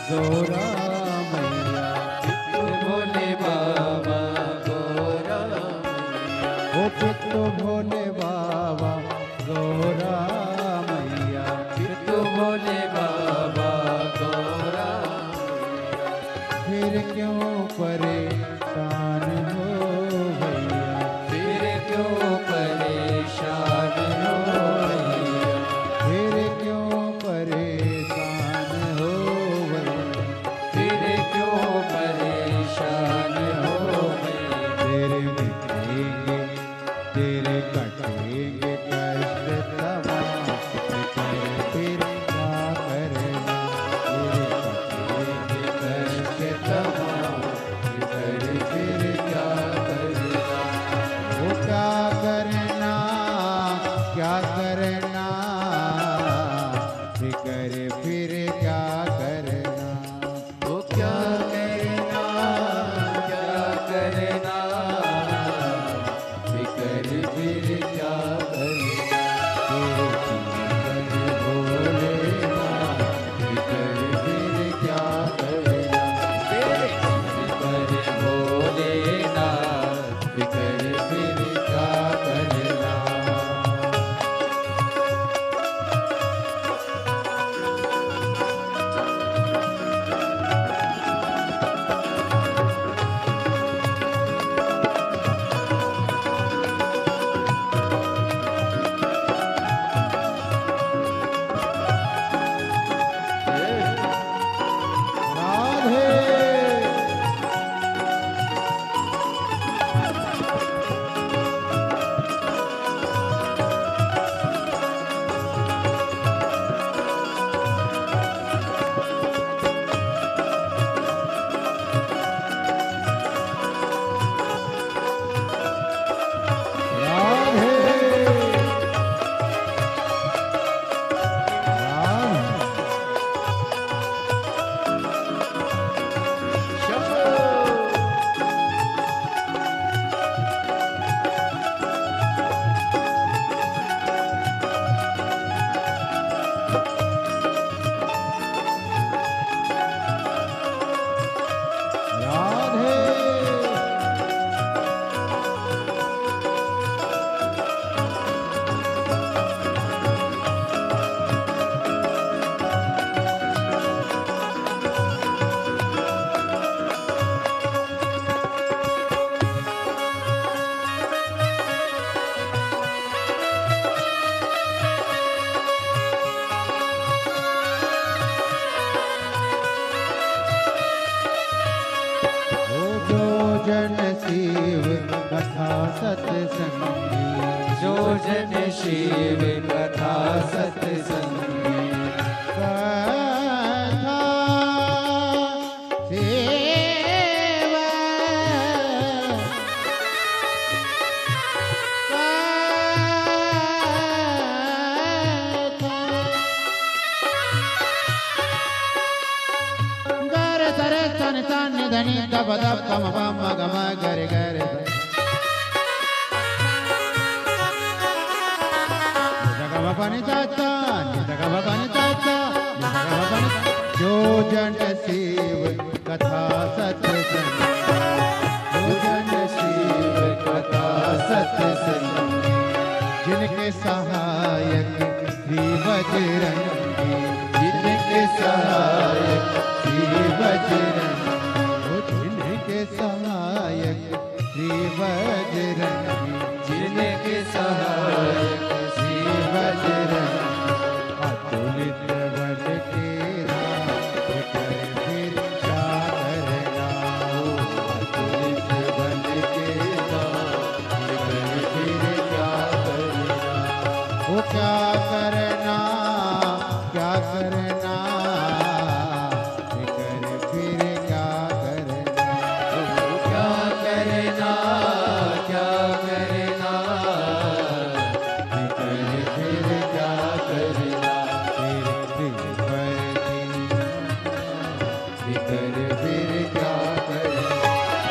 गौरा मैया, भोले बाबा गौरा मैया, तो भोले बाबा गौरा मैया, तो भोले बाबा गौरा मैया, फिर क्यों परेशान हो भैया, फिर क्यों परेशान हो भैया, फिर क्यों परेशान हो भैया, फिर क्यों परेशान हो भैया, तेरे मिटेंगे तेरे कटेंगे कष्ट तमाम, फिर क्या करना, तेरे कटेंगे कष्ट तमाम, फिर क्या करना, वो क्या करना, क्या करना, फिकर फिर क्या करना, वो क्या करना, क्या करना, फिकर फिर क्या करना, तेरे सिर पर भोलेनाथ, फिकर फिर क्या करना, फिकर भोलेनाथ, फिकर फिर क्या करना। जो जन शिव कथा सत्संगी कथा सेवा गर सरे सन सन धनि दब दब पम पम गम गर गर जगम बन चाचा जगम बन चाचा जगम बन जो जन शिव कथा सत्संग जो जन शिव कथा सत्संग जिनके सहायक श्री बजरंगी जिनके सहायक श्री बजरंगी वो जिनके सहायक श्री बजरंगी जिनके सहायक श्री बजरंगी अतुलित बल के राम कर फिर क्या करना अतुलित बल के राम कर फिर क्या करना वो क्या करना क्या करना कर फिर क्या करना क्या करना क्या करना कर फिर क्या करना कर फिर क्या करना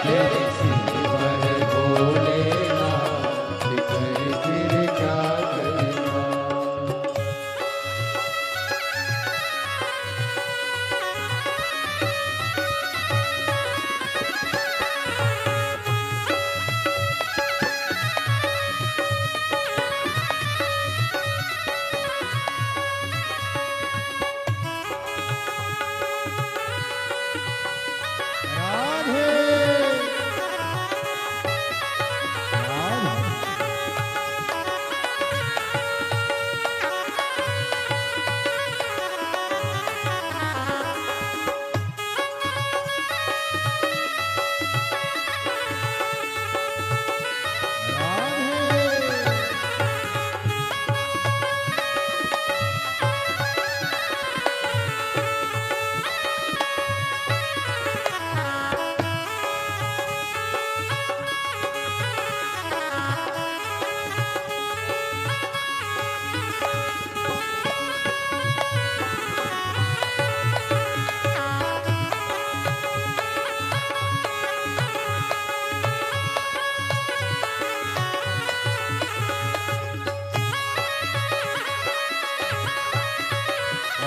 तेरे सिर पर बोलेना कर फिर क्या करना राधे राधे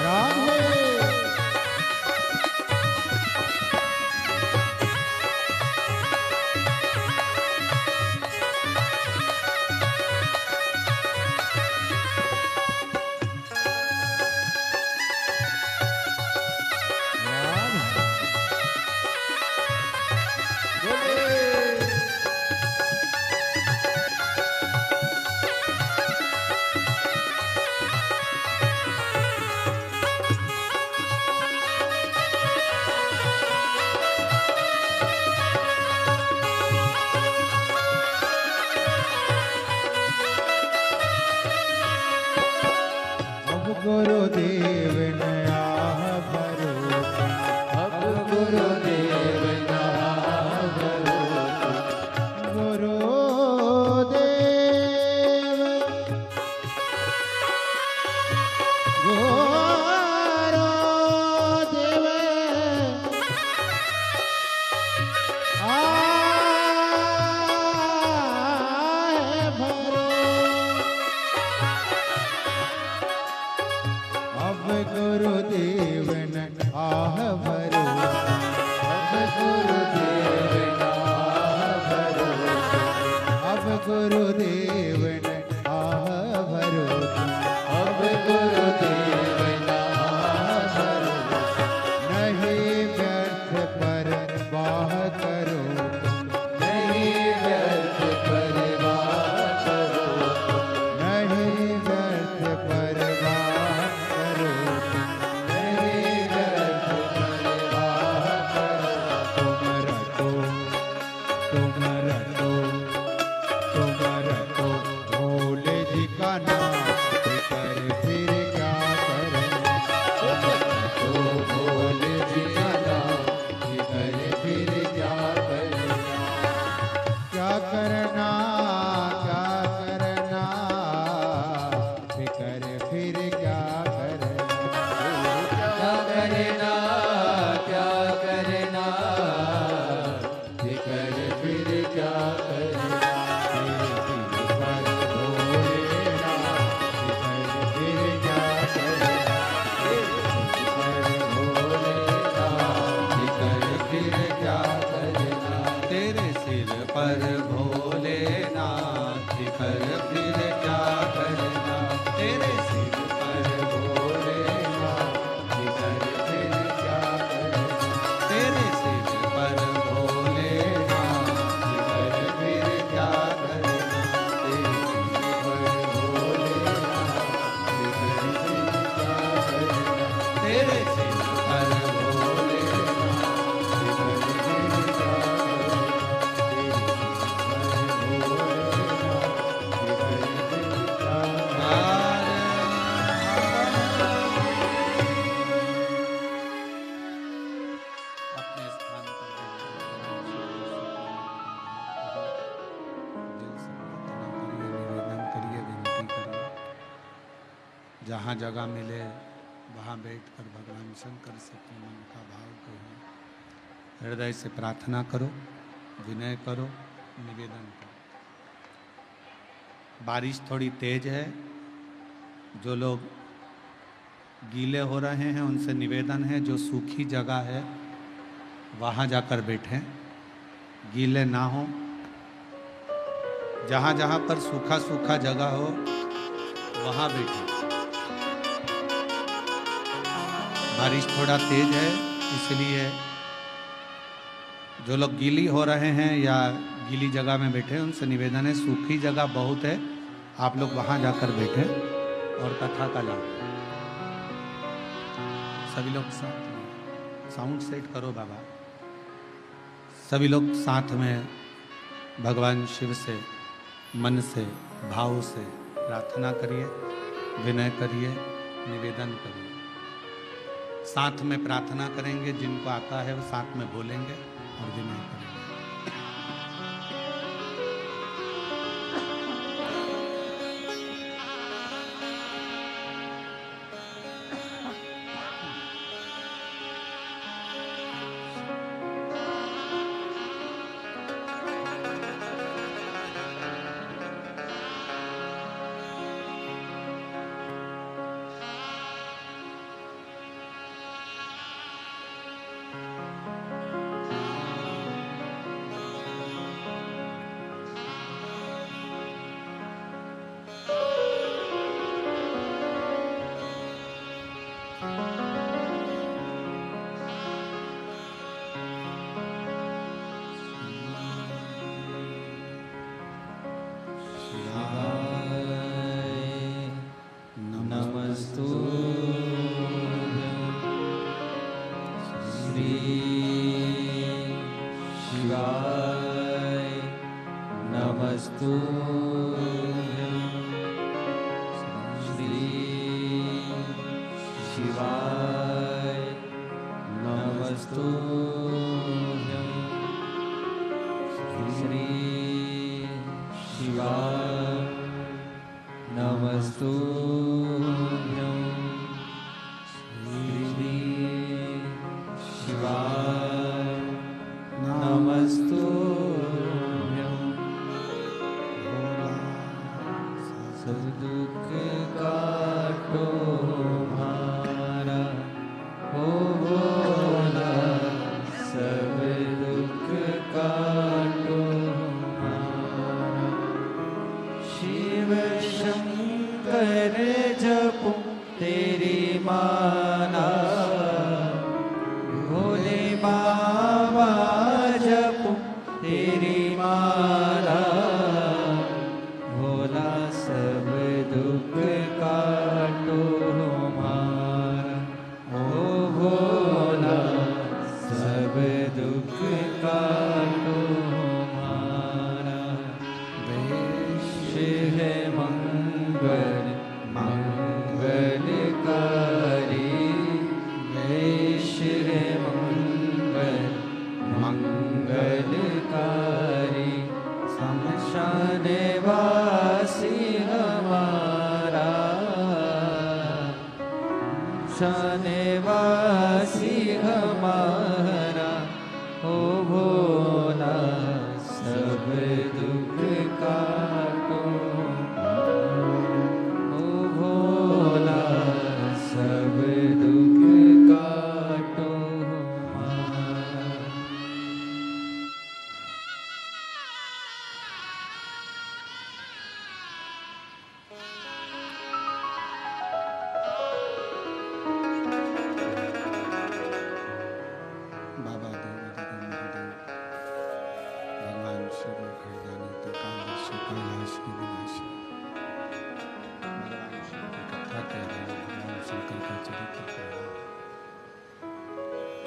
राधे राधे अब गुरुदेव नया भरोसा अब गुरुदेव नहा भरोसा गुरुदेव गुरुदेव आए भरो अब जहाँ जगह मिले वहाँ बैठकर भगवान शंकर से अपने मन का भाव कहो, हृदय से प्रार्थना करो, विनय करो, निवेदन करो। बारिश थोड़ी तेज है, जो लोग गीले हो रहे हैं उनसे निवेदन है जो सूखी जगह है वहाँ जाकर बैठें, गीले ना हो। जहाँ जहाँ पर सूखा सूखा जगह हो वहाँ बैठें। बारिश थोड़ा तेज है, इसलिए जो लोग गीली हो रहे हैं या गीली जगह में बैठे उनसे निवेदन है, सूखी जगह बहुत है, आप लोग वहाँ जाकर बैठे और कथा का लाभ। सभी लोग साथ में साउंड सेट करो बाबा। सभी लोग साथ में भगवान शिव से मन से भाव से प्रार्थना करिए, विनय करिए, निवेदन करिए। साथ में प्रार्थना करेंगे, जिनको आता है वो साथ में बोलेंगे और विनय करेंगे।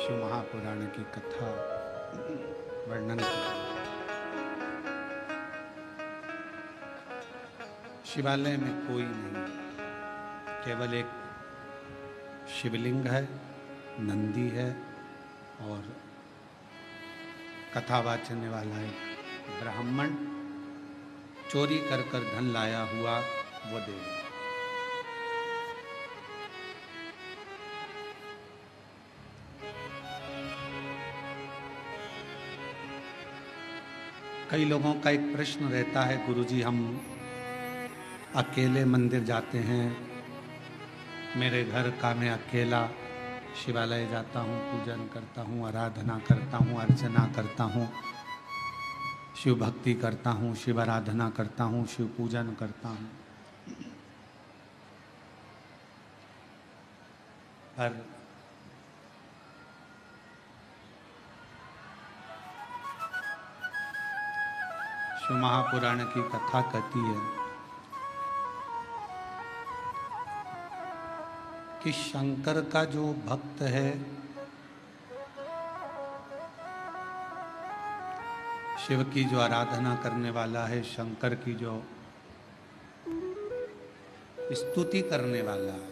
शिव महापुराण की कथा वर्णन करें। शिवालय में कोई नहीं, केवल एक शिवलिंग है, नंदी है और कथा वाचने वाला एक ब्राह्मण चोरी कर कर धन लाया हुआ वो देव। कई लोगों का एक प्रश्न रहता है, गुरुजी हम अकेले मंदिर जाते हैं, मेरे घर का मैं अकेला शिवालय जाता हूँ, पूजन करता हूँ, आराधना करता हूँ, अर्चना करता हूँ, शिव भक्ति करता हूँ, शिव आराधना करता हूँ, शिव पूजन करता हूँ, पर शिव महापुराण की कथा कहती है कि शंकर का जो भक्त है, शिव की जो आराधना करने वाला है, शंकर की जो स्तुति करने वाला है,